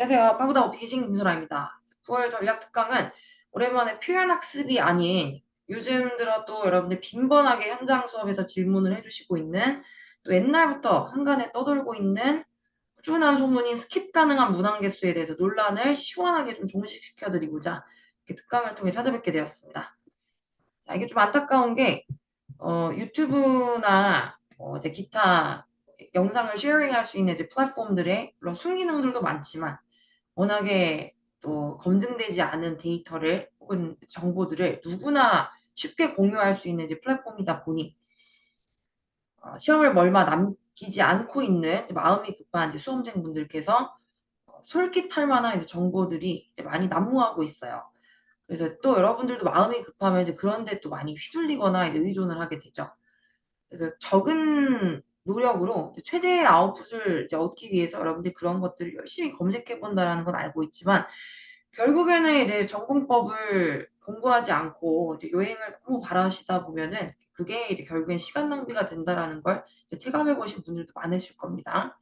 안녕하세요. 빠구다 오피싱 김소라입니다. 9월 전략 특강은 오랜만에 표현 학습이 아닌 요즘 들어 또 여러분들 빈번하게 현장 수업에서 질문을 해주시고 있는 또 옛날부터 한간에 떠돌고 있는 꾸준한 소문인 스킵 가능한 문항 개수에 대해서 논란을 시원하게 좀 종식시켜드리고자 이렇게 특강을 통해 찾아뵙게 되었습니다. 자, 이게 좀 안타까운 게 유튜브나 이제 기타 영상을 쉐어링할 수 있는 이제 플랫폼들의 물론 순기능들도 많지만 워낙에 또 검증되지 않은 데이터를 혹은 정보들을 누구나 쉽게 공유할 수 있는 이제 플랫폼이다 보니 시험을 얼마 남기지 않고 있는 마음이 급한 이제 수험생분들께서 솔깃할 만한 이제 정보들이 이제 많이 난무하고 있어요. 그래서 또 여러분들도 마음이 급하면 이제 그런 데 또 많이 휘둘리거나 이제 의존을 하게 되죠. 그래서 적은 노력으로 최대의 아웃풋을 이제 얻기 위해서 여러분들이 그런 것들을 열심히 검색해 본다라는 건 알고 있지만 결국에는 이제 전공법을 공부하지 않고 이제 요행을 너무 바라시다 보면은 그게 이제 결국엔 시간 낭비가 된다라는 걸 이제 체감해 보신 분들도 많으실 겁니다.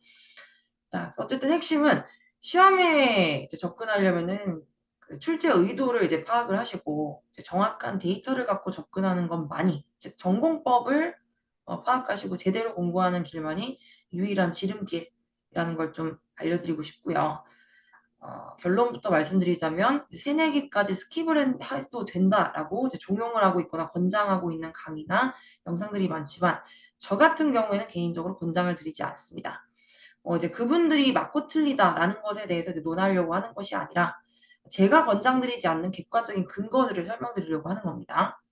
자, 어쨌든 핵심은 시험에 이제 접근하려면은 그 출제 의도를 이제 파악을 하시고 이제 정확한 데이터를 갖고 접근하는 것만이 즉 전공법을 파악하시고 제대로 공부하는 길만이 유일한 지름길이라는 걸 좀 알려드리고 싶고요. 결론부터 말씀드리자면 세네 개까지 스킵을 해도 된다라고 이제 종용을 하고 있거나 권장하고 있는 강의나 영상들이 많지만 저 같은 경우에는 개인적으로 권장을 드리지 않습니다. 이제 그분들이 맞고 틀리다라는 것에 대해서 이제 논하려고 하는 것이 아니라 제가 권장드리지 않는 객관적인 근거들을 설명드리려고 하는 겁니다.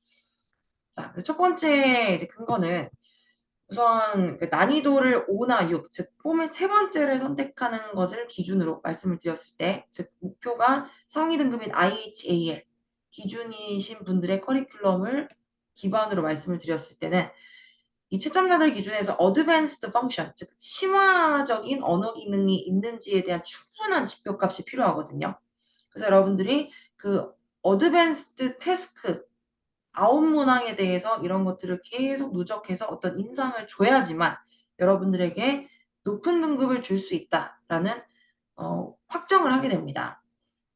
자, 첫 번째 이제 근거는 우선 그 난이도를 5나 6, 즉 포맷 세 번째를 선택하는 것을 기준으로 말씀을 드렸을 때, 즉 목표가 상위 등급인 IHAL 기준이신 분들의 커리큘럼을 기반으로 말씀을 드렸을 때는 이 채점자들 기준에서 어드밴스드 펑션, 즉 심화적인 언어 기능이 있는지에 대한 충분한 지표값이 필요하거든요. 그래서 여러분들이 그 어드밴스드 태스크 아홉 문항에 대해서 이런 것들을 계속 누적해서 어떤 인상을 줘야지만 여러분들에게 높은 등급을 줄 수 있다라는 확정을 하게 됩니다.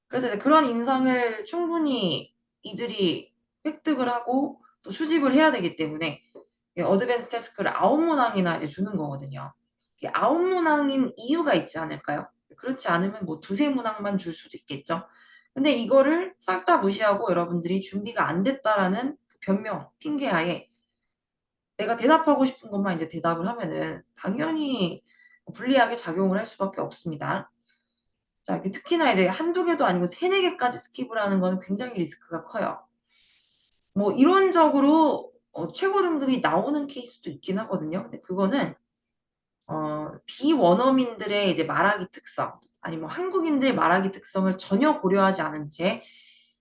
그래서 이제 그런 인상을 충분히 이들이 획득을 하고 또 수집을 해야 되기 때문에 어드밴스 태스크를 아홉 문항이나 이제 주는 거거든요. 이게 아홉 문항인 이유가 있지 않을까요? 그렇지 않으면 뭐 두세 문항만 줄 수도 있겠죠. 근데 이거를 싹 다 무시하고 여러분들이 준비가 안 됐다라는 그 변명, 핑계하에 내가 대답하고 싶은 것만 이제 대답을 하면은 당연히 불리하게 작용을 할 수밖에 없습니다. 자, 특히나 이제 한두 개도 아니고 세네 개까지 스킵을 하는 거는 굉장히 리스크가 커요. 뭐 이론적으로 최고 등급이 나오는 케이스도 있긴 하거든요. 근데 그거는 비원어민들의 이제 말하기 특성, 아니 뭐 한국인들의 말하기 특성을 전혀 고려하지 않은 채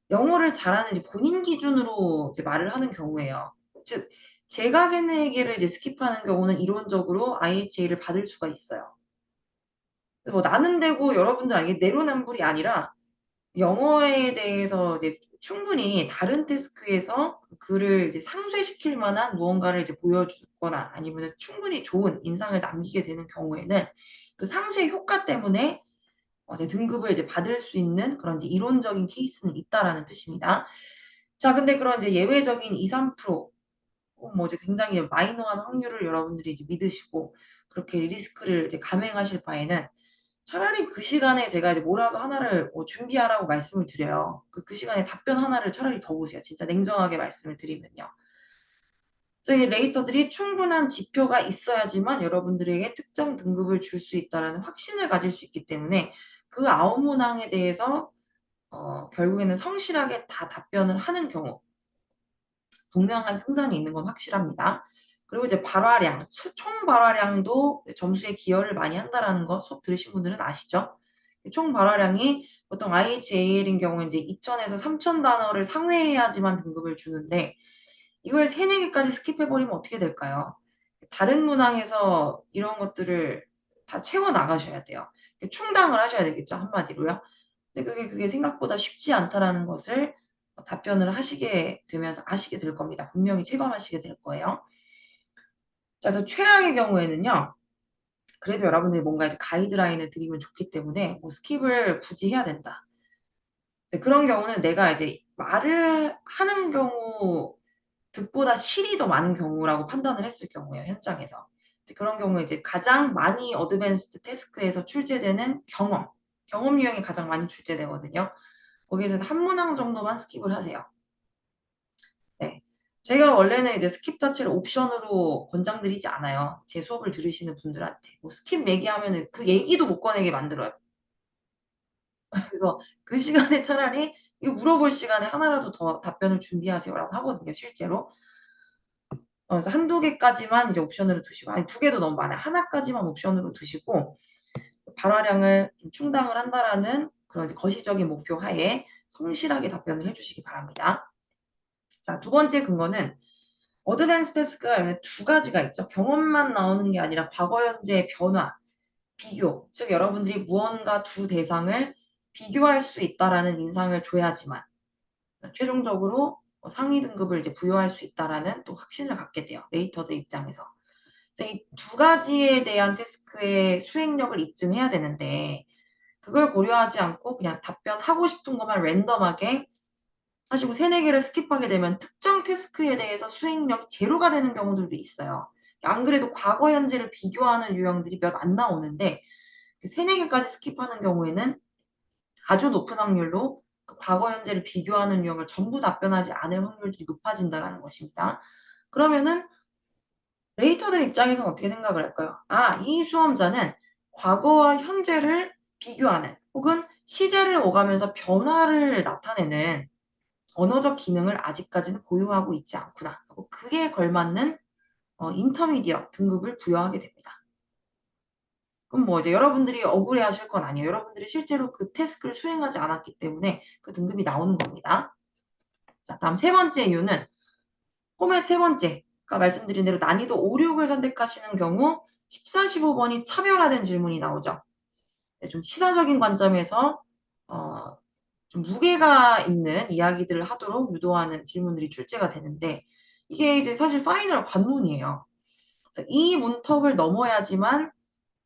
영어를 잘하는 이제 본인 기준으로 이제 말을 하는 경우예요. 즉, 제가 세네 개를 이제 스킵하는 경우는 이론적으로 IHA를 받을 수가 있어요. 뭐 나는 되고 여러분들 이게 내로남불이 아니라 영어에 대해서 이제 충분히 다른 태스크에서 그를 이제 상쇄시킬 만한 무언가를 이제 보여주거나 아니면 충분히 좋은 인상을 남기게 되는 경우에는 그 상쇄 효과 때문에 이제 등급을 이제 받을 수 있는 그런 이제 이론적인 케이스는 있다라는 뜻입니다. 자, 근데 그런 이제 예외적인 2, 3% 혹은 뭐 이제 굉장히 마이너한 확률을 여러분들이 이제 믿으시고 그렇게 리스크를 이제 감행하실 바에는 차라리 그 시간에 제가 이제 뭐라도 하나를 준비하라고 말씀을 드려요. 그 시간에 답변 하나를 차라리 더 보세요. 진짜 냉정하게 말씀을 드리면요. 저희 레이터들이 충분한 지표가 있어야지만 여러분들에게 특정 등급을 줄 수 있다라는 확신을 가질 수 있기 때문에 그 아홉 문항에 대해서 결국에는 성실하게 다 답변을 하는 경우 분명한 승산이 있는 건 확실합니다. 그리고 이제 발화량, 총 발화량도 점수에 기여를 많이 한다라는 거 수업 들으신 분들은 아시죠? 총 발화량이 보통 IHAL인 경우에 이제 2,000에서 3,000 단어를 상회해야지만 등급을 주는데 이걸 세네 개까지 스킵해버리면 어떻게 될까요? 다른 문항에서 이런 것들을 다 채워 나가셔야 돼요. 충당을 하셔야 되겠죠, 한마디로요. 근데 그게 생각보다 쉽지 않다라는 것을 답변을 하시게 되면서 아시게 될 겁니다. 분명히 체감하시게 될 거예요. 자, 그래서 최악의 경우에는요. 그래도 여러분들이 뭔가 이제 가이드라인을 드리면 좋기 때문에 뭐 스킵을 굳이 해야 된다. 그런 경우는 내가 이제 말을 하는 경우 득보다 실이 더 많은 경우라고 판단을 했을 경우에요, 현장에서. 그런 경우에 이제 가장 많이 어드밴스드 태스크에서 출제되는 경험 유형이 가장 많이 출제되거든요. 거기에서 한 문항 정도만 스킵을 하세요. 네. 제가 원래는 이제 스킵 자체를 옵션으로 권장드리지 않아요. 제 수업을 들으시는 분들한테. 뭐 스킵 얘기하면은 그 얘기도 못 꺼내게 만들어요. 그래서 그 시간에 차라리 이거 물어볼 시간에 하나라도 더 답변을 준비하세요라고 하거든요, 실제로. 그래서 한두 개까지만 이제 옵션으로 두시고, 아니, 두 개도 너무 많아요. 하나까지만 옵션으로 두시고, 발화량을 좀 충당을 한다라는 그런 이제 거시적인 목표 하에 성실하게 답변을 해주시기 바랍니다. 자, 두 번째 근거는 어드밴스 태스크가 두 가지가 있죠. 경험만 나오는 게 아니라 과거, 현재의 변화, 비교. 즉, 여러분들이 무언가 두 대상을 비교할 수 있다라는 인상을 줘야지만 최종적으로 상위 등급을 이제 부여할 수 있다라는 또 확신을 갖게 돼요. 레이터들 입장에서. 이 두 가지에 대한 태스크의 수행력을 입증해야 되는데 그걸 고려하지 않고 그냥 답변하고 싶은 것만 랜덤하게 하시고 3-4개를 스킵하게 되면 특정 태스크에 대해서 수행력이 제로가 되는 경우들도 있어요. 안 그래도 과거, 현재를 비교하는 유형들이 몇 안 나오는데 3-4개까지 스킵하는 경우에는 아주 높은 확률로 그 과거, 현재를 비교하는 유형을 전부 답변하지 않을 확률들이 높아진다는 것입니다. 그러면은 레이터들 입장에서는 어떻게 생각을 할까요? 아, 이 수험자는 과거와 현재를 비교하는 혹은 시제를 오가면서 변화를 나타내는 언어적 기능을 아직까지는 보유하고 있지 않구나. 그에 걸맞는 인터미디어 등급을 부여하게 됩니다. 그럼 뭐 이제 여러분들이 억울해하실 건 아니에요. 여러분들이 실제로 그 태스크를 수행하지 않았기 때문에 그 등급이 나오는 겁니다. 자, 다음 세 번째 이유는 포맷 세 번째. 아까 말씀드린 대로 난이도 5, 6을 선택하시는 경우 14, 15번이 차별화된 질문이 나오죠. 네, 좀 시사적인 관점에서 좀 무게가 있는 이야기들을 하도록 유도하는 질문들이 출제가 되는데 이게 이제 사실 파이널 관문이에요. 그래서 이 문턱을 넘어야지만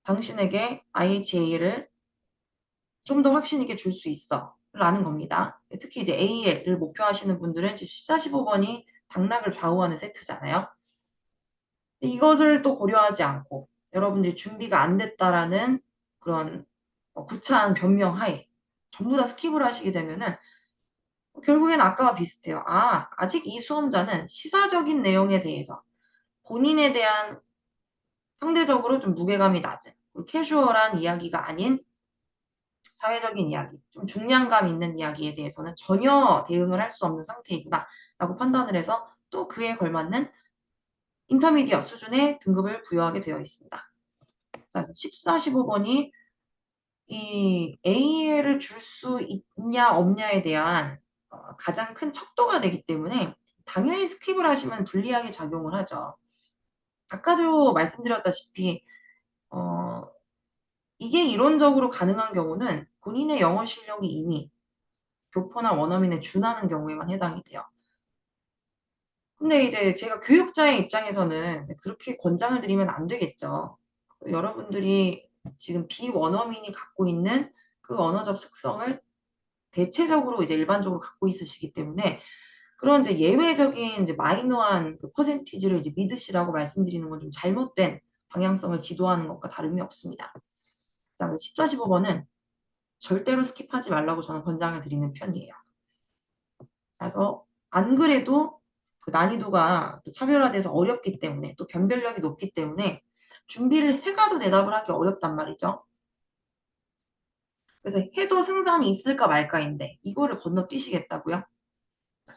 당신에게 IHA를 좀 더 확신 있게 줄 수 있어 라는 겁니다. 특히 이제 AL을 목표하시는 분들은 14, 15번이 당락을 좌우하는 세트잖아요. 이것을 또 고려하지 않고 여러분들이 준비가 안 됐다라는 그런 구차한 변명하에 전부 다 스킵을 하시게 되면은 결국엔 아까와 비슷해요. 아, 아직 이 수험자는 시사적인 내용에 대해서 본인에 대한 상대적으로 좀 무게감이 낮은 캐주얼한 이야기가 아닌 사회적인 이야기, 좀 중량감 있는 이야기에 대해서는 전혀 대응을 할 수 없는 상태이구나 라고 판단을 해서 또 그에 걸맞는 인터미디어 수준의 등급을 부여하게 되어 있습니다. 자, 14, 15번이 이 AL을 줄 수 있냐 없냐에 대한 가장 큰 척도가 되기 때문에 당연히 스킵을 하시면 불리하게 작용을 하죠. 아까도 말씀드렸다시피 이게 이론적으로 가능한 경우는 본인의 영어 실력이 이미 교포나 원어민에 준하는 경우에만 해당이 돼요. 근데 이제 제가 교육자의 입장에서는 그렇게 권장을 드리면 안 되겠죠. 여러분들이 지금 비원어민이 갖고 있는 그 언어적 특성을 대체적으로 이제 일반적으로 갖고 있으시기 때문에 그런 이제 예외적인 이제 마이너한 그 퍼센티지를 이제 믿으시라고 말씀드리는 건 좀 잘못된 방향성을 지도하는 것과 다름이 없습니다. 자, 14, 15번은 절대로 스킵하지 말라고 저는 권장을 드리는 편이에요. 그래서 안 그래도 그 난이도가 또 차별화돼서 어렵기 때문에 또 변별력이 높기 때문에 준비를 해가도 대답을 하기 어렵단 말이죠. 그래서 해도 승산이 있을까 말까인데 이거를 건너뛰시겠다고요?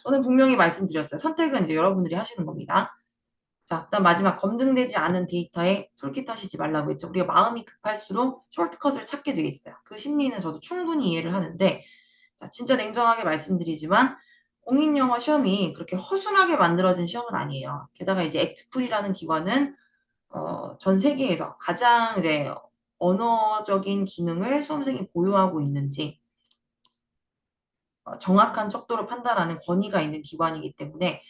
저는 분명히 말씀드렸어요. 선택은 이제 여러분들이 하시는 겁니다. 자, 그다음 마지막 검증되지 않은 데이터에 솔깃하시지 말라고 했죠. 우리가 마음이 급할수록 숄트컷을 찾게 되어 있어요. 그 심리는 저도 충분히 이해를 하는데 자, 진짜 냉정하게 말씀드리지만 공인영어 시험이 그렇게 허술하게 만들어진 시험은 아니에요. 게다가 이제 액트풀이라는 기관은 전 세계에서 가장 이제 언어적인 기능을 수험생이 보유하고 있는지 정확한 척도로 판단하는 권위가 있는 기관이기 때문에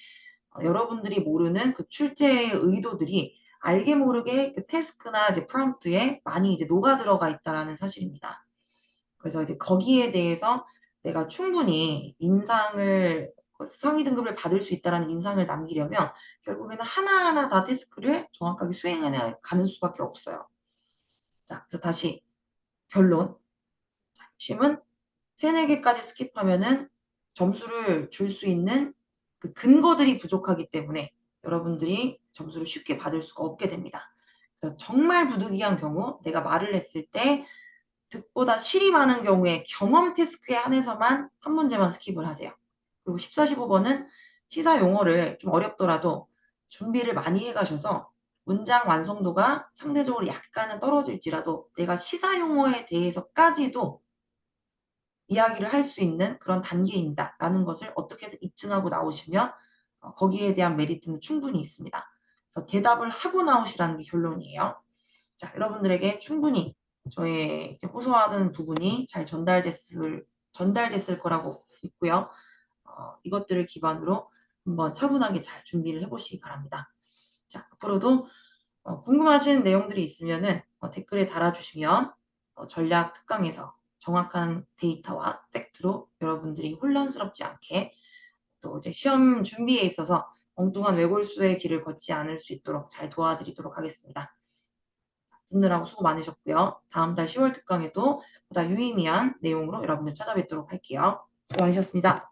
여러분들이 모르는 그 출제의 의도들이 알게 모르게 그 태스크나 이제 프롬프트에 많이 이제 녹아 들어가 있다라는 사실입니다. 그래서 이제 거기에 대해서 내가 충분히 인상을 상위 등급을 받을 수 있다라는 인상을 남기려면 결국에는 하나하나 다 태스크를 정확하게 수행해 가는 수밖에 없어요. 자, 그래서 다시 결론. 핵심은 3-4개까지 스킵하면은 점수를 줄 수 있는 그 근거들이 부족하기 때문에 여러분들이 점수를 쉽게 받을 수가 없게 됩니다. 그래서 정말 부득이한 경우 내가 말을 했을 때 득보다 실이 많은 경우에 경험 태스크에 한해서만 한 문제만 스킵을 하세요. 그리고 14, 15번은 시사 용어를 좀 어렵더라도 준비를 많이 해 가셔서 문장 완성도가 상대적으로 약간은 떨어질지라도 내가 시사 용어에 대해서까지도 이야기를 할 수 있는 그런 단계입니다라는 것을 어떻게든 입증하고 나오시면 거기에 대한 메리트는 충분히 있습니다. 그래서 대답을 하고 나오시라는 게 결론이에요. 자, 여러분들에게 충분히 저의 이제 호소하는 부분이 잘 전달됐을 거라고 믿고요. 이것들을 기반으로 한번 차분하게 잘 준비를 해보시기 바랍니다. 자, 앞으로도 궁금하신 내용들이 있으면은 댓글에 달아주시면 전략 특강에서 정확한 데이터와 팩트로 여러분들이 혼란스럽지 않게 또 이제 시험 준비에 있어서 엉뚱한 외골수의 길을 걷지 않을 수 있도록 잘 도와드리도록 하겠습니다. 듣느라고 수고 많으셨고요. 다음 달 10월 특강에도 보다 유의미한 내용으로 여러분들 찾아뵙도록 할게요. 수고 많으셨습니다.